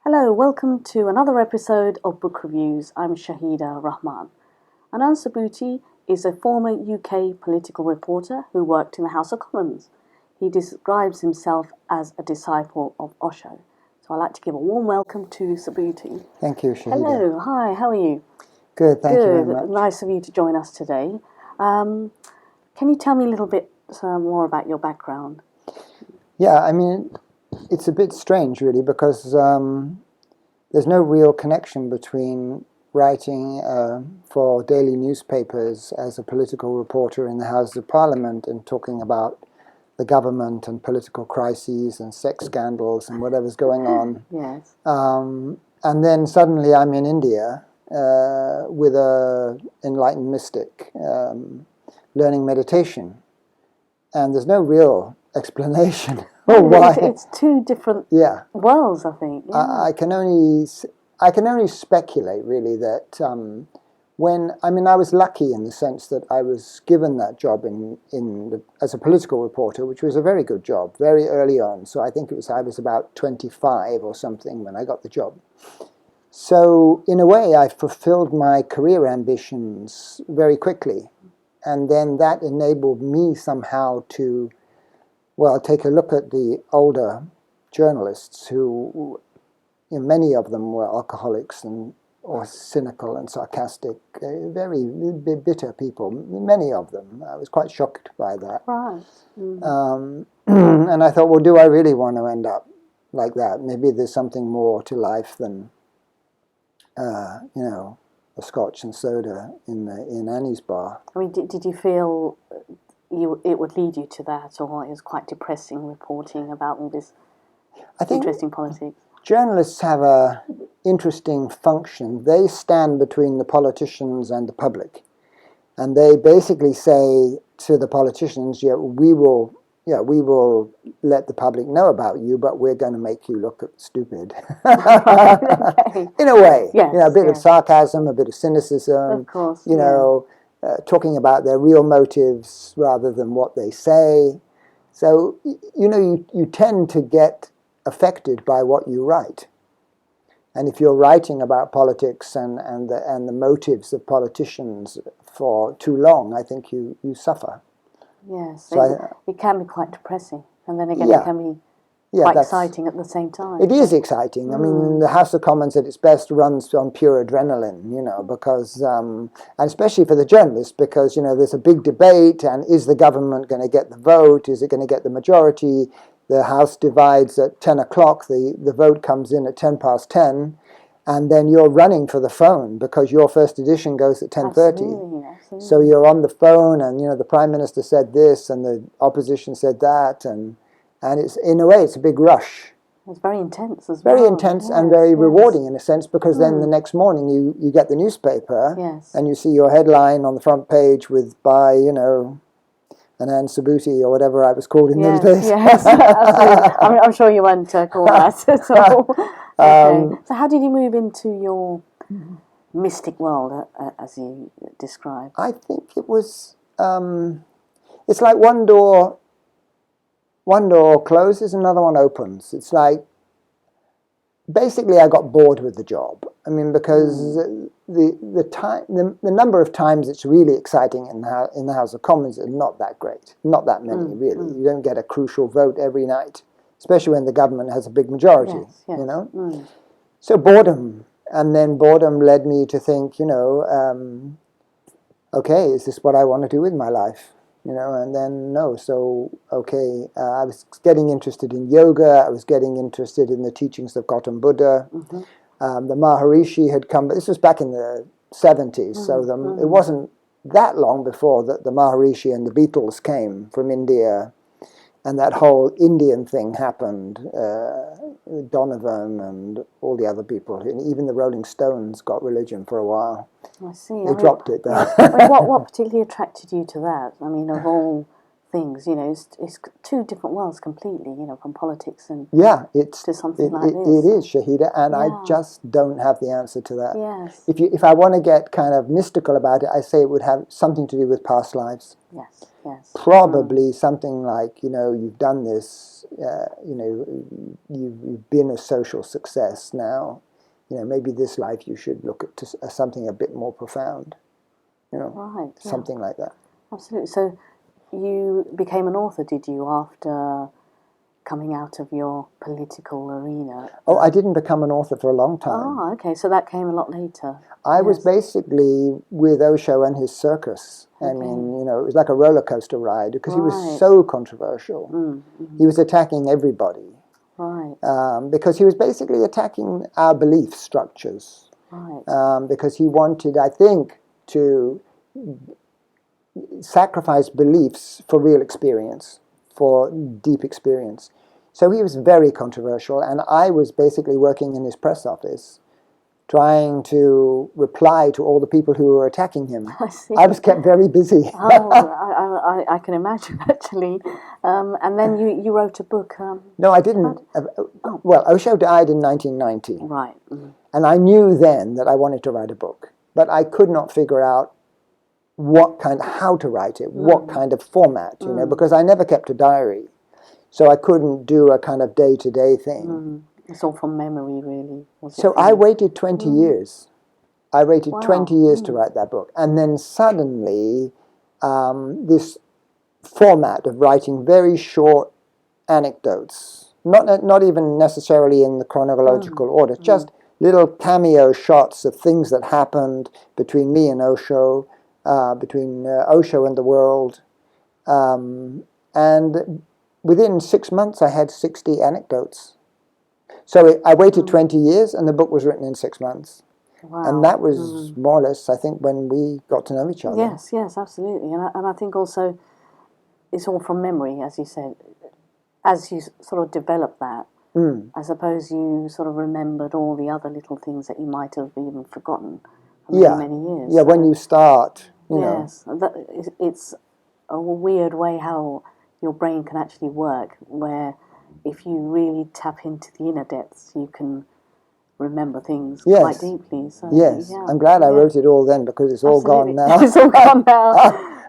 Hello, welcome to another episode of Book Reviews. I'm Shahida Rahman. Anand Subhuti is a former UK political reporter who worked in the House of Commons. He describes himself as a disciple of Osho. So I'd like to give a warm welcome to Subhuti. Thank you, Shahida. Hello, hi, how are you? Good, thank you very much. Nice of you to join us today. Can you tell me a little bit more about your background? Yeah, I mean, it's a bit strange, really, because there's no real connection between writing for daily newspapers as a political reporter in the House of Parliament and talking about the government and political crises and sex scandals and whatever's going on. Yes. And then suddenly I'm in India with an enlightened mystic learning meditation. And there's no real explanation why. It's two different worlds, I think. Yeah. I can only speculate, really, that I was lucky in the sense that I was given that job as a political reporter, which was a very good job, very early on. So I think I was about 25 or something when I got the job. So in a way, I fulfilled my career ambitions very quickly. And then that enabled me somehow to, take a look at the older journalists who, many of them were alcoholics or cynical and sarcastic, very bitter people, many of them. I was quite shocked by that. Right. And I thought, well, do I really want to end up like that? Maybe there's something more to life than, a scotch and soda in Annie's bar. I mean, did you feel it would lead you to that, or it was quite depressing reporting about all this interesting politics? Journalists have a interesting function. They stand between the politicians and the public, and they basically say to the politicians, we will let the public know about you, but we're going to make you look stupid. Okay. In a way. Yes, a bit of sarcasm, a bit of cynicism. Of course. Talking about their real motives rather than what they say. So, you tend to get affected by what you write. And if you're writing about politics and the motives of politicians for too long, I think you suffer. Yes, so it can be quite depressing, and then again it can be quite exciting at the same time. It is exciting. I mean, the House of Commons at its best runs on pure adrenaline, because, and especially for the journalists, because, there's a big debate, and is the government going to get the vote? Is it going to get the majority? The House divides at 10 o'clock, the vote comes in at 10 past 10, and then you're running for the phone because your first edition goes at 10:30. Absolutely. So you're on the phone, and the Prime Minister said this, and the opposition said that, and it's, in a way, it's a big rush. It's very intense as well. Very intense and very rewarding in a sense, because then the next morning you get the newspaper and you see your headline on the front page by Anand Subhuti or whatever I was called in those days. Yes, absolutely. I'm sure you weren't called that at all. Okay. So how did you move into your mystic world, as you described? I think it was, it's like one door closes, another one opens. It's like, basically I got bored with the job. I mean, because the number of times it's really exciting in the House of Commons is not that great. Not that many, really. You don't get a crucial vote every night, especially when the government has a big majority, Yes. So boredom. And then boredom led me to think, okay, is this what I want to do with my life? And then no. So, okay, I was getting interested in yoga. I was getting interested in the teachings of Gautam Buddha. The Maharishi had come, but this was back in the 70s, so it wasn't that long before that the Maharishi and the Beatles came from India, and that whole Indian thing happened. Donovan and all the other people, and even the Rolling Stones got religion for a while. I see. They dropped it, though. What particularly attracted you to that? I mean, of all things. It's two different worlds completely. From politics and to something like it this. It is, Shahida, and I Yeah. just don't have the answer to that. Yes. If I want to get kind of mystical about it, I say it would have something to do with past lives. Yes. Yes. Probably something like, you've done this, you've been a social success now. Maybe this life you should look at something a bit more profound. Right. Something like that. Absolutely. So you became an author, did you, after coming out of your political arena? Oh, I didn't become an author for a long time. Oh, okay. So that came a lot later. I was basically with Osho and his circus. Okay. I mean, it was like a roller coaster ride because he was Right. so controversial. Mm-hmm. He was attacking everybody. Right. Because he was basically attacking our belief structures. Right. Because he wanted, I think, to sacrifice beliefs for real experience, for deep experience. So he was very controversial, and I was basically working in his press office, trying to reply to all the people who were attacking him. I see. I was kept very busy. I can imagine, actually. And then you wrote a book. No, I didn't. Well, Osho died in 1990. Right. Mm-hmm. And I knew then that I wanted to write a book, but I could not figure out how to write it, what kind of format, because I never kept a diary. So I couldn't do a kind of day-to-day thing. It's all from memory, really. So I waited 20 years. I waited Wow. 20 years to write that book. And then suddenly, this format of writing very short anecdotes, not even necessarily in the chronological order, just little cameo shots of things that happened between me and Osho, between Osho and the world. And within 6 months, I had 60 anecdotes. So I waited 20 years, and the book was written in 6 months. Wow. And that was more or less, I think, when we got to know each other. Yes, absolutely. And I think also it's all from memory, as you said. As you sort of developed that, I suppose you sort of remembered all the other little things that you might have even forgotten for many years. Yeah, so, when you start, Yes, it's a weird way how your brain can actually work, where if you really tap into the inner depths, you can remember things quite deeply. So, I'm glad I wrote it all then, because it's all gone now. It's all gone now.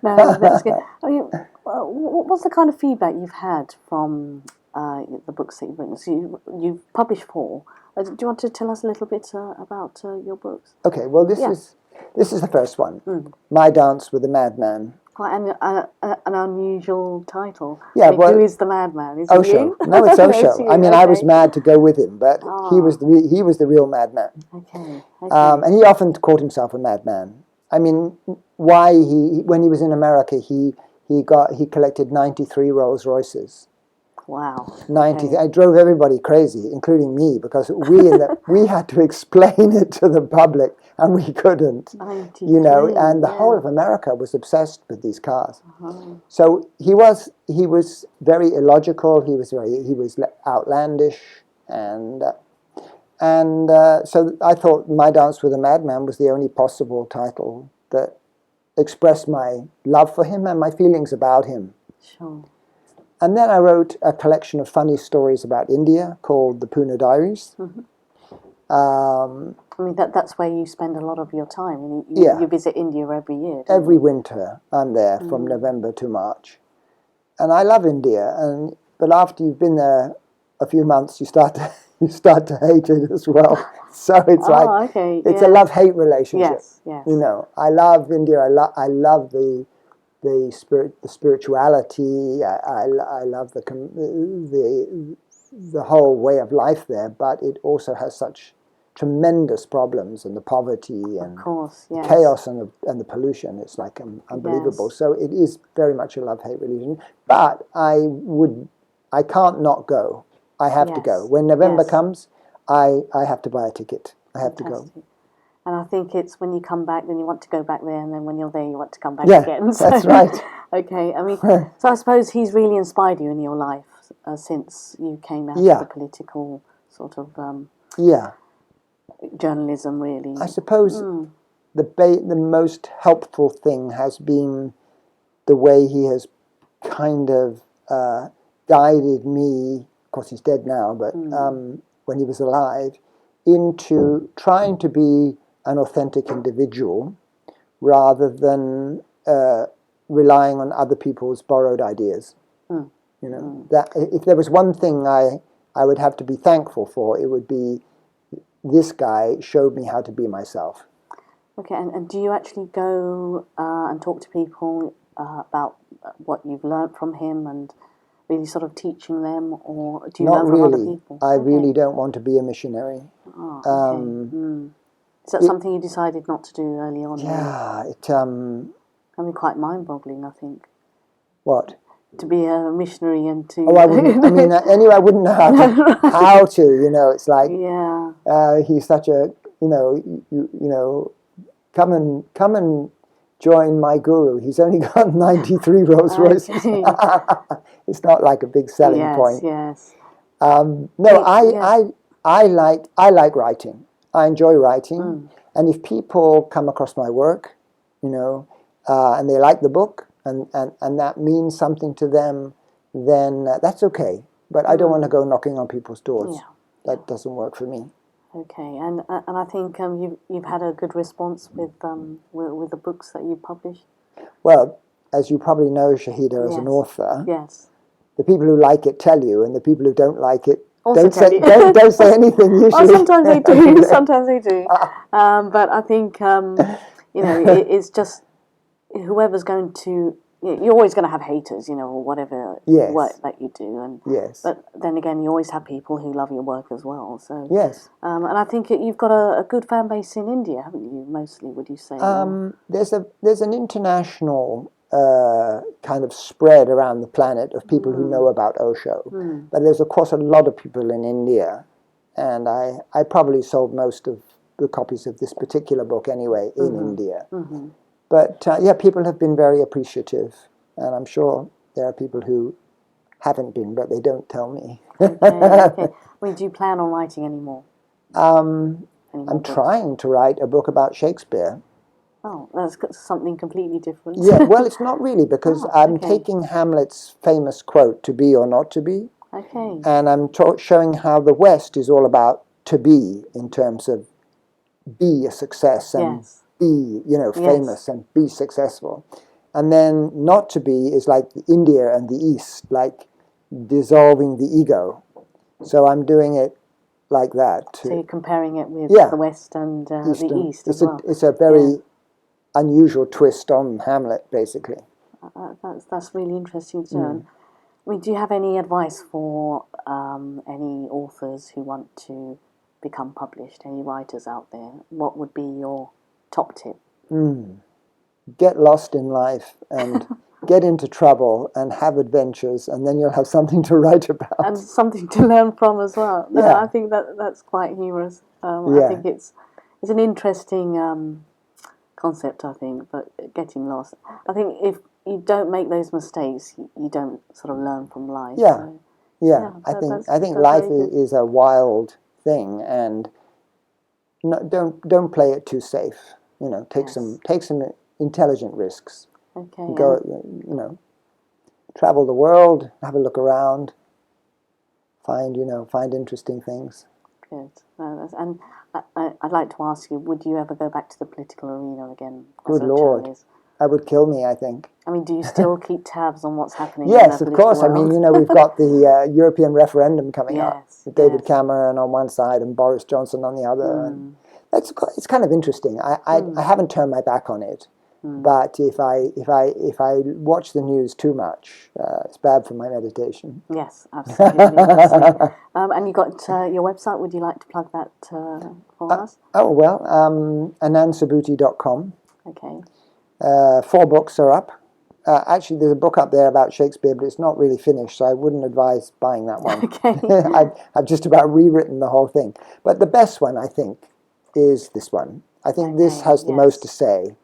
No, that's good. I mean, what's the kind of feedback you've had from the books that you've written? So you've published 4. Do you want to tell us a little bit about your books? Okay, well, this is the first one, My Dance with the Madman. Quite an unusual title. Yeah, who is the madman? Is Osho. it you? No, it's Osho. You. I mean, I was mad to go with him, but he was the real madman. Okay. And he often called himself a madman. I mean, when he was in America, he collected 93 Rolls Royces. Wow. 90. Okay. I drove everybody crazy, including me, because we had to explain it to the public, and we couldn't. 93, and the whole of America was obsessed with these cars. So he was very illogical. He was outlandish, and so I thought My Dance with a Madman was the only possible title that expressed my love for him and my feelings about him. Sure. And then I wrote a collection of funny stories about India called The Pune Diaries. I mean, that's where you spend a lot of your time. You visit India every year. Every winter I'm there from November to March. And I love India. But after you've been there a few months, you start to hate it as well. So it's it's a love-hate relationship. Yes. I love India. I love the spirituality. I love the whole way of life there, but it also has such tremendous problems, and the poverty and the chaos and the pollution. It's like unbelievable. Yes. So it is very much a love-hate religion. But I can't not go. I have to go. When November comes, I have to buy a ticket. I have to go. And I think it's when you come back, then you want to go back there, and then when you're there, you want to come back again. So, that's right. Okay, I mean, so I suppose he's really inspired you in your life since you came out of the political sort of journalism, really. I suppose the most helpful thing has been the way he has kind of guided me. Of course, he's dead now, but when he was alive, into trying to be an authentic individual rather than relying on other people's borrowed ideas. You know, that if there was one thing I would have to be thankful for, it would be this guy showed me how to be myself. Okay, and do you actually go and talk to people about what you've learned from him and really sort of teaching them, or do you Not learn from really. other people? I really don't want to be a missionary. Oh, okay. Is that something you decided not to do early on? Yeah, it Can be quite mind-boggling, I think. what? To be a missionary and to... Oh, I wouldn't. I mean, anyway, I wouldn't know how to. You know, it's like he's such a. You know, come and join my guru. He's only got 93 Rolls Royces. It's not like a big selling point. Yes. No, I like writing. I enjoy writing, and if people come across my work, you know, and they like the book, and that means something to them, then that's okay. But I don't want to go knocking on people's doors. That doesn't work for me. Okay, and I think you've had a good response with the books that you've published. Well, as you probably know, Shahida, as an author, the people who like it tell you, and the people who don't like it don't say anything usually. Well, sometimes they do. Sometimes they do. But I think it's just whoever's going to. You're always going to have haters, or whatever work that you do, and but then again, you always have people who love your work as well. So and I think you've got a good fan base in India, haven't you? Mostly, would you say? There's an international kind of spread around the planet of people who know about Osho, but there's of course a lot of people in India, and I probably sold most of the copies of this particular book anyway in India. But people have been very appreciative, and I'm sure there are people who haven't been, but they don't tell me. Okay. Well, do you plan on writing any more? I'm trying to write a book about Shakespeare. Oh, that's something completely different. Yeah, well, it's not really, because I'm taking Hamlet's famous quote, "To be or not to be," and I'm showing how the West is all about to be, in terms of be a success and be, famous and be successful. And then not to be is like India and the East, like dissolving the ego. So I'm doing it like that. So you're comparing it with the West and the East as well. It's a very unusual twist on Hamlet, basically. That's really interesting to learn. I mean, do you have any advice for any authors who want to become published, any writers out there? What would be your top tip? Get lost in life and get into trouble and have adventures, and then you'll have something to write about. And something to learn from as well. No, I think that's quite humorous. I think it's an interesting concept, I think, but getting lost. I think if you don't make those mistakes, you don't sort of learn from life. I think life is a wild thing, and don't play it too safe. Take some intelligent risks. Okay. Go, travel the world, have a look around, find interesting things. Good. And I'd like to ask you, would you ever go back to the political arena again? Good Lord. That would kill me, I think. I mean, do you still keep tabs on what's happening? Yes, of course. World? I mean, we've got the European referendum coming up with David Cameron on one side and Boris Johnson on the other. And it's kind of interesting. I haven't turned my back on it, but if I watch the news too much, it's bad for my meditation. Yes, absolutely. And you got your website. Would you like to plug that for us? Oh well, AnandSubhuti.com. Okay. 4 books are up. Actually, there's a book up there about Shakespeare, but it's not really finished, so I wouldn't advise buying that one. Okay. I've just about rewritten the whole thing. But the best one, I think, is this one. I think this has the most to say,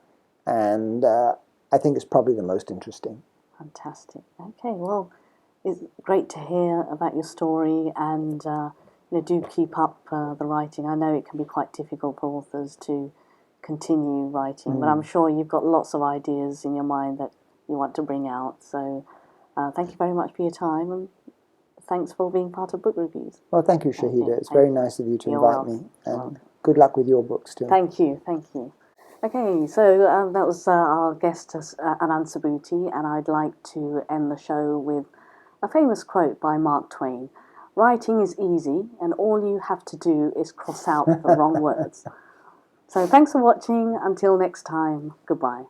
and I think it's probably the most interesting. Fantastic. Okay, well, it's great to hear about your story, and do keep up the writing. I know it can be quite difficult for authors to continue writing, but I'm sure you've got lots of ideas in your mind that you want to bring out. So Thank you very much for your time, and thanks for being part of Book Reviews. Well, thank you, Shahida. It's very nice of you to invite me, and good luck with your books too. Thank you, thank you. Okay, so that was our guest, Anand Subhuti, and I'd like to end the show with a famous quote by Mark Twain. Writing is easy, and all you have to do is cross out the wrong words. So thanks for watching. Until next time, goodbye.